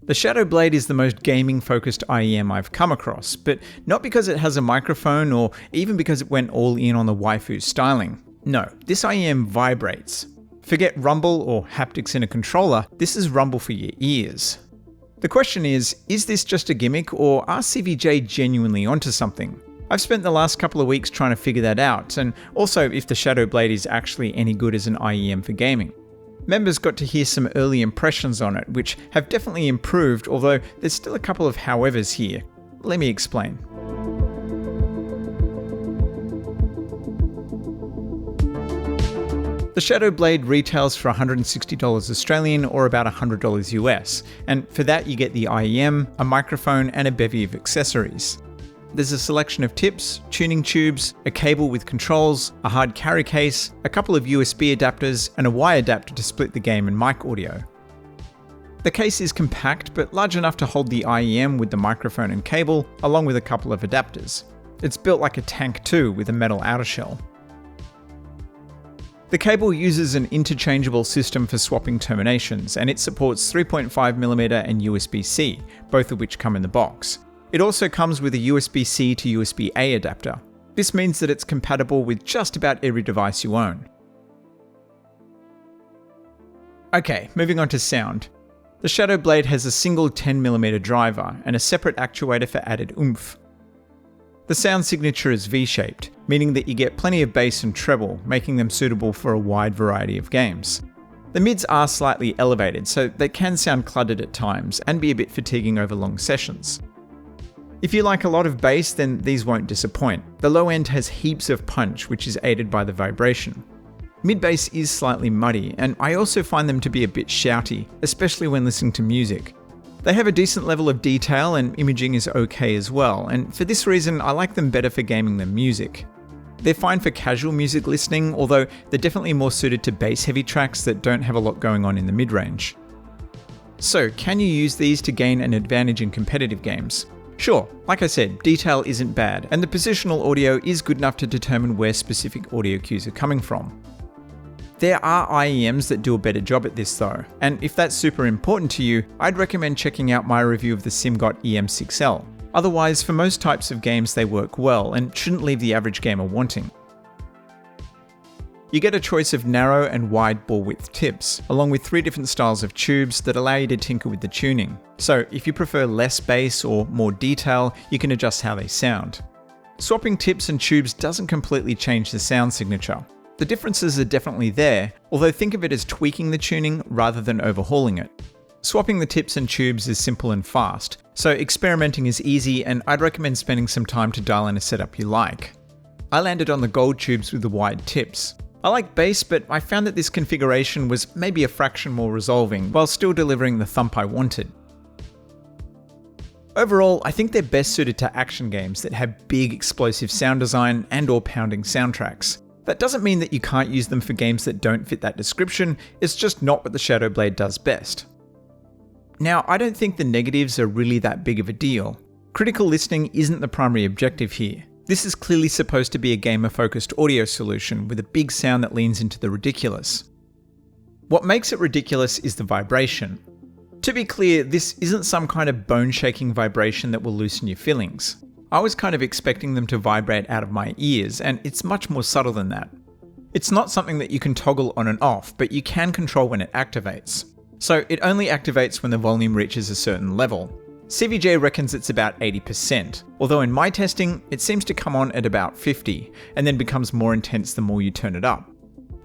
The Shadow Blade is the most gaming-focused IEM I've come across, but not because it has a microphone or even because it went all in on the waifu styling. No, this IEM vibrates. Forget rumble or haptics in a controller, this is rumble for your ears. The question is this just a gimmick or are CVJ genuinely onto something? I've spent the last couple of weeks trying to figure that out, and also if the Shadow Blade is actually any good as an IEM for gaming. Members got to hear some early impressions on it, which have definitely improved, although there's still a couple of howevers here. Let me explain. The Shadow Blade retails for $160 Australian or about $100 US, and for that you get the IEM, a microphone and a bevy of accessories. There's a selection of tips, tuning tubes, a cable with controls, a hard carry case, a couple of USB adapters, and a wire adapter to split the game and mic audio. The case is compact but large enough to hold the IEM with the microphone and cable, along with a couple of adapters. It's built like a tank too, with a metal outer shell. The cable uses an interchangeable system for swapping terminations, and it supports 3.5mm and USB-C, both of which come in the box. It also comes with a USB-C to USB-A adapter. This means that it's compatible with just about every device you own. Okay, moving on to sound. The Shadow Blade has a single 10mm driver and a separate actuator for added oomph. The sound signature is V-shaped, meaning that you get plenty of bass and treble, making them suitable for a wide variety of games. The mids are slightly elevated, so they can sound cluttered at times and be a bit fatiguing over long sessions. If you like a lot of bass, then these won't disappoint. The low end has heaps of punch, which is aided by the vibration. Mid-bass is slightly muddy, and I also find them to be a bit shouty, especially when listening to music. They have a decent level of detail and imaging is okay as well, and for this reason I like them better for gaming than music. They're fine for casual music listening, although they're definitely more suited to bass-heavy tracks that don't have a lot going on in the mid-range. So, can you use these to gain an advantage in competitive games? Sure, like I said, detail isn't bad, and the positional audio is good enough to determine where specific audio cues are coming from. There are IEMs that do a better job at this though, and if that's super important to you, I'd recommend checking out my review of the SimGot EM6L. Otherwise, for most types of games they work well and shouldn't leave the average gamer wanting. You get a choice of narrow and wide bore width tips, along with 3 different styles of tubes that allow you to tinker with the tuning. So if you prefer less bass or more detail, you can adjust how they sound. Swapping tips and tubes doesn't completely change the sound signature. The differences are definitely there, although think of it as tweaking the tuning rather than overhauling it. Swapping the tips and tubes is simple and fast, so experimenting is easy and I'd recommend spending some time to dial in a setup you like. I landed on the gold tubes with the wide tips. I like bass, but I found that this configuration was maybe a fraction more resolving, while still delivering the thump I wanted. Overall, I think they're best suited to action games that have big explosive sound design and/or pounding soundtracks. That doesn't mean that you can't use them for games that don't fit that description, it's just not what the Shadow Blade does best. Now, I don't think the negatives are really that big of a deal. Critical listening isn't the primary objective here. This is clearly supposed to be a gamer-focused audio solution with a big sound that leans into the ridiculous. What makes it ridiculous is the vibration. To be clear, this isn't some kind of bone-shaking vibration that will loosen your fillings. I was kind of expecting them to vibrate out of my ears, and it's much more subtle than that. It's not something that you can toggle on and off, but you can control when it activates. So it only activates when the volume reaches a certain level. CVJ reckons it's about 80%, although in my testing, it seems to come on at about 50, and then becomes more intense the more you turn it up.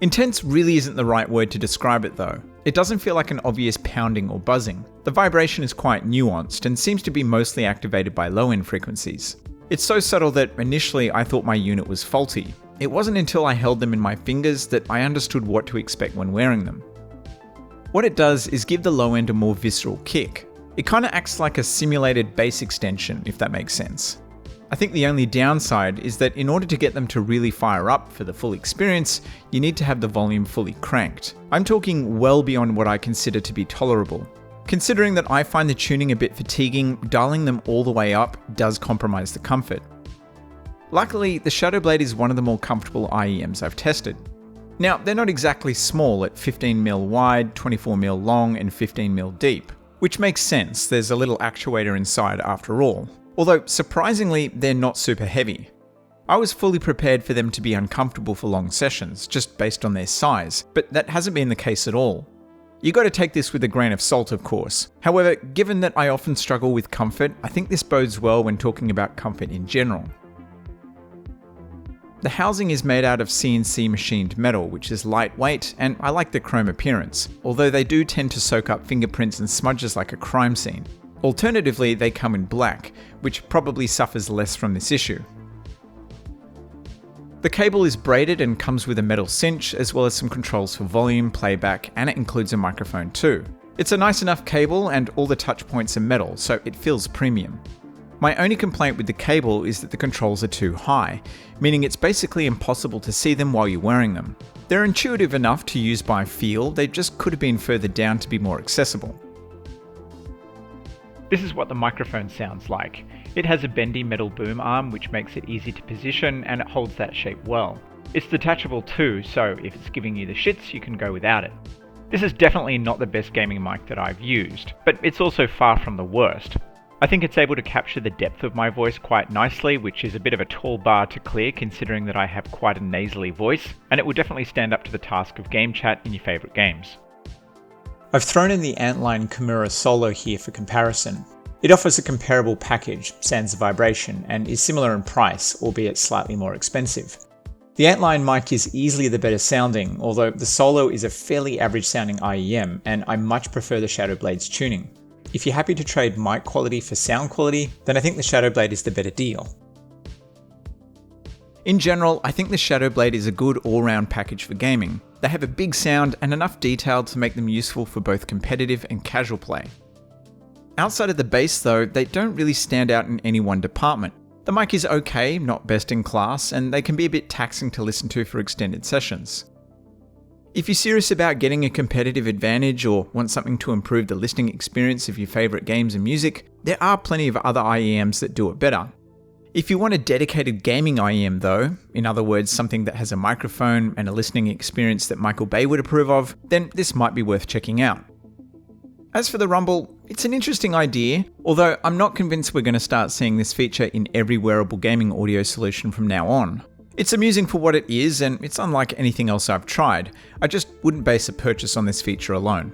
Intense really isn't the right word to describe it though. It doesn't feel like an obvious pounding or buzzing. The vibration is quite nuanced and seems to be mostly activated by low-end frequencies. It's so subtle that initially I thought my unit was faulty. It wasn't until I held them in my fingers that I understood what to expect when wearing them. What it does is give the low end a more visceral kick. It kind of acts like a simulated bass extension, if that makes sense. I think the only downside is that in order to get them to really fire up for the full experience, you need to have the volume fully cranked. I'm talking well beyond what I consider to be tolerable. Considering that I find the tuning a bit fatiguing, dialing them all the way up does compromise the comfort. Luckily, the Shadow Blade is one of the more comfortable IEMs I've tested. Now, they're not exactly small at 15mm wide, 24mm long, and 15mm deep. Which makes sense, there's a little actuator inside after all. Although, surprisingly, they're not super heavy. I was fully prepared for them to be uncomfortable for long sessions, just based on their size, but that hasn't been the case at all. You gotta take this with a grain of salt, of course. However, given that I often struggle with comfort, I think this bodes well when talking about comfort in general. The housing is made out of CNC machined metal, which is lightweight, and I like the chrome appearance, although they do tend to soak up fingerprints and smudges like a crime scene. Alternatively, they come in black, which probably suffers less from this issue. The cable is braided and comes with a metal cinch, as well as some controls for volume, playback, and it includes a microphone too. It's a nice enough cable and all the touch points are metal, so it feels premium. My only complaint with the cable is that the controls are too high, meaning it's basically impossible to see them while you're wearing them. They're intuitive enough to use by feel, they just could have been further down to be more accessible. This is what the microphone sounds like. It has a bendy metal boom arm which makes it easy to position and it holds that shape well. It's detachable too, so if it's giving you the shits, you can go without it. This is definitely not the best gaming mic that I've used, but it's also far from the worst. I think it's able to capture the depth of my voice quite nicely, which is a bit of a tall bar to clear considering that I have quite a nasally voice, and it will definitely stand up to the task of game chat in your favourite games. I've thrown in the Antline Kimura Solo here for comparison. It offers a comparable package, sans vibration, and is similar in price, albeit slightly more expensive. The Antline mic is easily the better sounding, although the Solo is a fairly average sounding IEM, and I much prefer the Shadow Blade's tuning. If you're happy to trade mic quality for sound quality, then I think the Shadow Blade is the better deal. In general, I think the Shadow Blade is a good all-round package for gaming. They have a big sound and enough detail to make them useful for both competitive and casual play. Outside of the bass though, they don't really stand out in any one department. The mic is okay, not best in class, and they can be a bit taxing to listen to for extended sessions. If you're serious about getting a competitive advantage or want something to improve the listening experience of your favourite games and music, there are plenty of other IEMs that do it better. If you want a dedicated gaming IEM though, in other words something that has a microphone and a listening experience that Michael Bay would approve of, then this might be worth checking out. As for the rumble, it's an interesting idea, although I'm not convinced we're going to start seeing this feature in every wearable gaming audio solution from now on. It's amusing for what it is, and it's unlike anything else I've tried. I just wouldn't base a purchase on this feature alone.